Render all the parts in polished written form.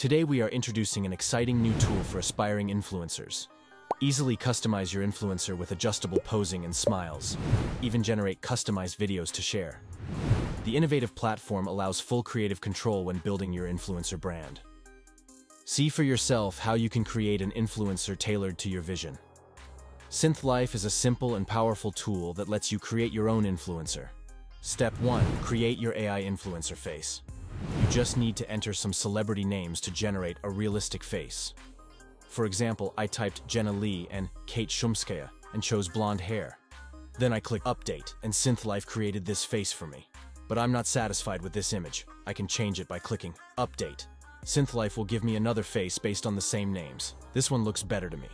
Today we are introducing an exciting new tool for aspiring influencers. Easily customize your influencer with adjustable posing and smiles. Even generate customized videos to share. The innovative platform allows full creative control when building your influencer brand. See for yourself how you can create an influencer tailored to your vision. Synthlife is a simple and powerful tool that lets you create your own influencer. Step 1. Create your AI influencer face. You just need to enter some celebrity names to generate a realistic face. For example, I typed Jenna Lee and Kate Shumskaya and chose blonde hair. Then I click Update, and Synthlife created this face for me. But I'm not satisfied with this image. I can change it by clicking Update. Synthlife will give me another face based on the same names. This one looks better to me.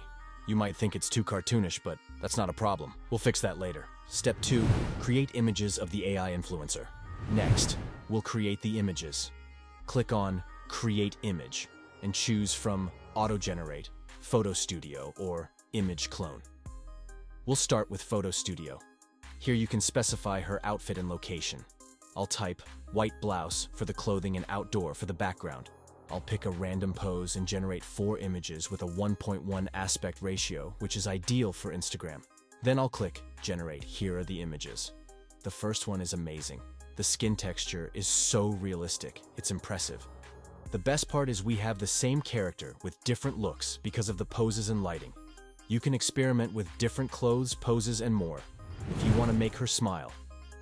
You might think it's too cartoonish, but that's not a problem. We'll fix that later. Step 2. Create images of the AI influencer. Next, we'll create the images. Click on Create Image and choose from Auto Generate, Photo Studio, or Image Clone. We'll start with Photo Studio. Here you can specify her outfit and location. I'll type white blouse for the clothing and outdoor for the background. I'll pick a random pose and generate 4 images with a 1.1 aspect ratio, which is ideal for Instagram. Then I'll click Generate. Here are the images. The first one is amazing. The skin texture is so realistic, it's impressive. The best part is we have the same character with different looks because of the poses and lighting. You can experiment with different clothes, poses, and more. If you want to make her smile,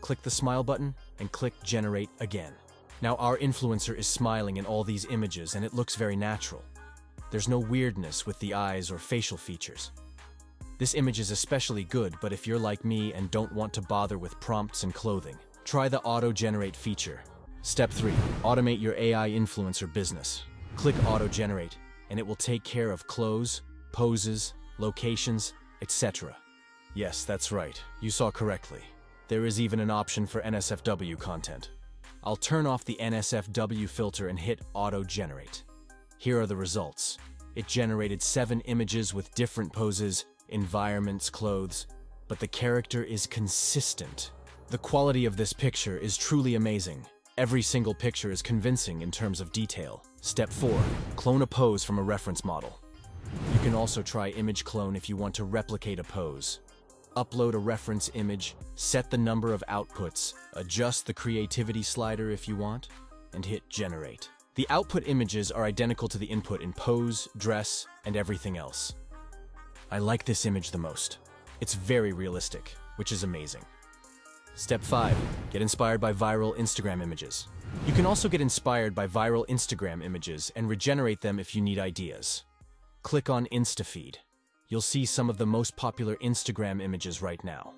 click the smile button and click Generate again. Now our influencer is smiling in all these images and it looks very natural. There's no weirdness with the eyes or facial features. This image is especially good, but if you're like me and don't want to bother with prompts and clothing, try the Auto Generate feature. Step 3. Automate your AI influencer business. Click Auto Generate and it will take care of clothes, poses, locations, etc. Yes, that's right. You saw correctly. There is even an option for NSFW content. I'll turn off the NSFW filter and hit Auto Generate. Here are the results. It generated 7 images with different poses, environments, clothes, but the character is consistent. The quality of this picture is truly amazing. Every single picture is convincing in terms of detail. Step 4. Clone a pose from a reference model. You can also try image clone if you want to replicate a pose. Upload a reference image, set the number of outputs, adjust the creativity slider if you want, and hit Generate. The output images are identical to the input in pose, dress, and everything else. I like this image the most. It's very realistic, which is amazing. Step 5. Get inspired by viral Instagram images. You can also get inspired by viral Instagram images and regenerate them if you need ideas. Click on InstaFeed. You'll see some of the most popular Instagram images right now.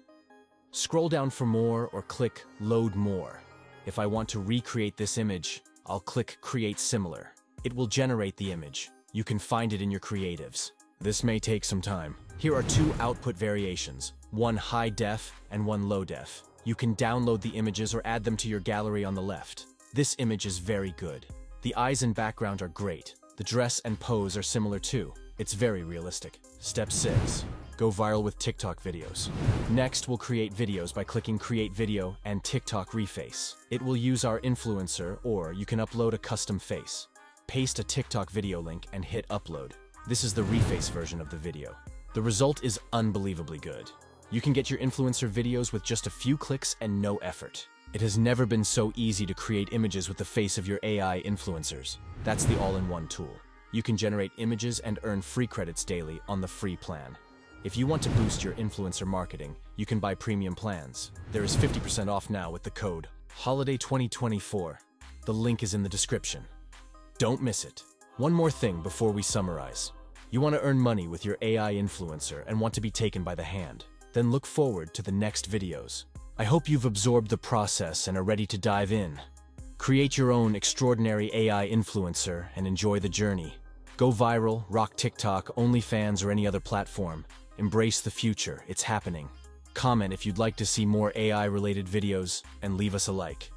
Scroll down for more or click Load More. If I want to recreate this image, I'll click Create Similar. It will generate the image. You can find it in your creatives. This may take some time. Here are 2 output variations, one high def and one low def. You can download the images or add them to your gallery on the left. This image is very good. The eyes and background are great. The dress and pose are similar too. It's very realistic. Step 6. Go viral with TikTok videos. Next, we'll create videos by clicking Create Video and TikTok Reface. It will use our influencer, or you can upload a custom face. Paste a TikTok video link and hit Upload. This is the reface version of the video. The result is unbelievably good. You can get your influencer videos with just a few clicks and no effort. It has never been so easy to create images with the face of your AI influencers. That's the all-in-one tool. You can generate images and earn free credits daily on the free plan. If you want to boost your influencer marketing, you can buy premium plans. There is 50% off now with the code Holiday 2024. The link is in the description. Don't miss it. One more thing before we summarize. You want to earn money with your AI influencer and want to be taken by the hand? Then look forward to the next videos. I hope you've absorbed the process and are ready to dive in. Create your own extraordinary AI influencer and enjoy the journey. Go viral, rock TikTok, OnlyFans, or any other platform. Embrace the future, it's happening. Comment if you'd like to see more AI-related videos and leave us a like.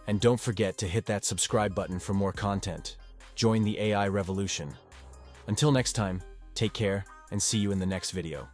And don't forget to hit that subscribe button for more content. Join the AI revolution. Until next time, take care and see you in the next video.